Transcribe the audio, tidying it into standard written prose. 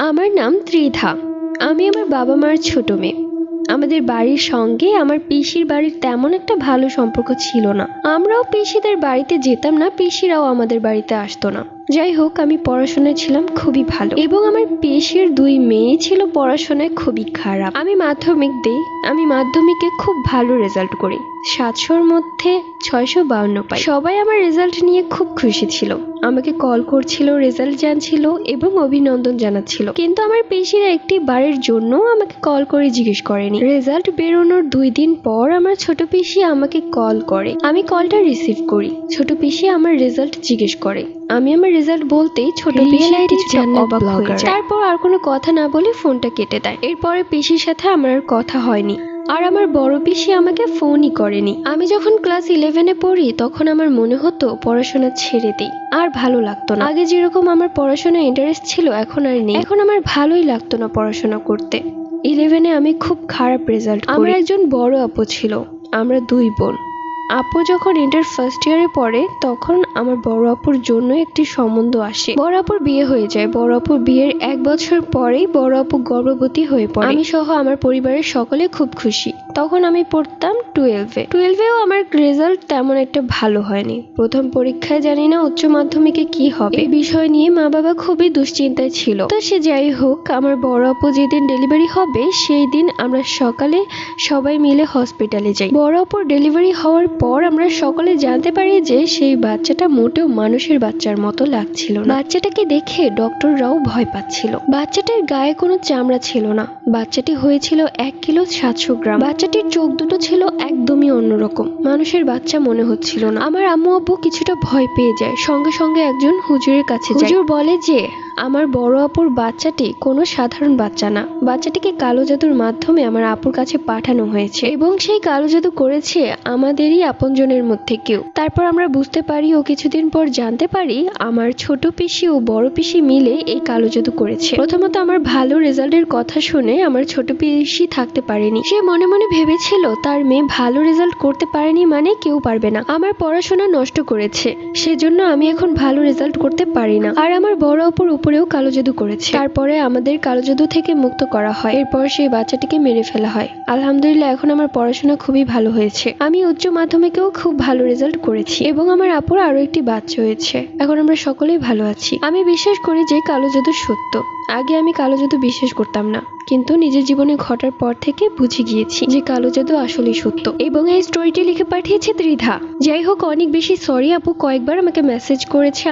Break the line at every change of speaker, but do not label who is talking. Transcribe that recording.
আমার নাম ত্রিধা। আমি আমার বাবা মার ছোট মেয়ে। আমাদের বাড়ির সঙ্গে আমার পিসির বাড়ির তেমন একটা ভালো সম্পর্ক ছিল না। আমরাও পিসিদের বাড়িতে যেতাম না, পিসিরাও আমাদের বাড়িতে আসতো না। যাই হোক, আমি পড়াশোনায় ছিলাম খুবই ভালো এবং আমার পিসির দুই মেয়ে ছিল পড়াশোনায় খুবই খারাপ। আমি মাধ্যমিক দিই, আমি মাধ্যমিকে খুব ভালো রেজাল্ট করি, 700-র মধ্যে 652 পাই। সবাই আমার রেজাল্ট নিয়ে খুব খুশি ছিল, আমাকে কল করছিল, রেজাল্ট জানছিল এবং অভিনন্দন জানাচ্ছিল। কিন্তু আমার পিসিরা একটি বারের জন্য আমাকে কল করে জিজ্ঞেস করেনি। রেজাল্ট বেরোনোর 2 দিন পর আমার ছোট পিসি আমাকে কল করে, আমি কলটা রিসিভ করি। ছোট পিসি আমার রেজাল্ট জিজ্ঞেস করে, আমি আমার রেজাল্ট বলতেই ছোট পিসি কিছুটা অবাক হয়ে যায়। তারপর আর কোনো কথা না বলে ফোনটা কেটে দেয়। এরপরে পিসির সাথে আমার আর কথা হয়নি, আর আমার বড় পিসি আমাকে ফোনই করেনি। আমি যখন ক্লাস 11-এ পড়ি তখন আমার মনে হতো পড়াশোনা ছেড়ে দিই, আর ভালো লাগতো না। আগে যেরকম আমার পড়াশোনায় ইন্টারেস্ট ছিল এখন আর নেই। এখন আমার ভালোই লাগতো না পড়াশোনা করতে। 11-এ আমি খুব খারাপ রেজাল্ট করি। আমার একজন বড় আপু ছিল, আমরা 2 বোন। আপু যখন ইন্টার ফার্স্ট ইয়ারে পড়ে তখন আমার বড় আপুর জন্য একটি সম্বন্ধ আসে। বড় আপুর বিয়ে হয়ে যায়। বড় আপুর বিয়ের 1 বছর পরেই বড় আপু গর্ভবতী হয়ে পড়ে। আমি সহ আমার পরিবারের সকলে খুব খুশি। তখন আমি পড়তাম 12-এ। 12-এও আমার রেজাল্ট তেমন একটা ভালো হয়নি। প্রথম পরীক্ষায় জানি না উচ্চ মাধ্যমিকে কি হবে, এই বিষয় নিয়ে মা বাবা খুবই দুশ্চিন্তায় ছিল। তো সে যাই হোক, আমার বড় আপু যেদিন ডেলিভারি হবে সেই দিন আমরা সকালে সবাই মিলে হসপিটালে যাই। বড় আপুর ডেলিভারি হওয়ার পর আমরা সকলে জানতে পারি যে সেই বাচ্চাটা মোটেও মানুষের বাচ্চার মতো লাগছিল না। বাচ্চাটাকে দেখে ডক্টররাও ভয় পাচ্ছিল। বাচ্চাটির গায়ে কোনো চামড়া ছিল না। বাচ্চাটি হয়েছিল 1 কিলো 700 গ্রাম। বাচ্চাটির চোখ দুটো ছিল একদমই অন্যরকম, মানুষের বাচ্চা মনে হচ্ছিল না। আমার আম্মু আব্বু কিছুটা ভয় পেয়ে যায়, সঙ্গে সঙ্গে একজন হুজুরের কাছে যায়। হুজুর বলে যে আমার বড় আপুর বাচ্চাটি কোনো সাধারণ বাচ্চা না, বাচ্চাটিকে কালো জাদুর মাধ্যমে আমার আপুর কাছে পাঠানো হয়েছে এবং সেই কালো জাদু করেছে আমাদেরই আপনজনের মধ্যে কেউ। তারপর আমরা বুঝতে পারি ও কিছুদিন পর জানতে পারি আমার ছোট পিসি ও বড় পিসি মিলে এই কালো জাদু করেছে। প্রথমত আমার ভালো রেজাল্টের কথা শুনে আমার ছোট পিসি থাকতে পারেনি। সে মনে মনে ভেবেছিল তার মেয়ে ভালো রেজাল্ট করতে পারেনি মানে কেউ পারবে না, আমার পড়াশোনা নষ্ট করেছে, সেজন্য আমি এখন ভালো রেজাল্ট করতে পারি না। আর আমার বড় আপুর উপরেও কালো জাদু করেছে। তারপরে আমাদের কালো জাদু থেকে মুক্ত করা হয়। এরপর সেই বাচ্চাটিকে মেরে ফেলা হয়। আলহামদুলিল্লাহ, এখন আমার পড়াশোনা খুবই ভালো হয়েছে। আমি উচ্চ মাধ্যমিকেও খুব ভালো রেজাল্ট করেছি এবং আমার আপুর আরো একটি বাচ্চা হয়েছে। এখন আমরা সকলেই ভালো আছি। আমি বিশ্বাস করি যে কালো জাদু সত্য। আগে আমি কালো জাদু বিশ্বাস করতাম না, কিন্তু নিজের জীবনে ঘটার পর থেকে বুঝে গিয়েছি যে কালো জাদু আসলেই সত্য। এবং এই স্টোরিটি লিখে পাঠিয়েছে ত্রিধা। যাই হোক, অনেক বেশি সরি আপু, কয়েকবার আমাকে মেসেজ করেছে।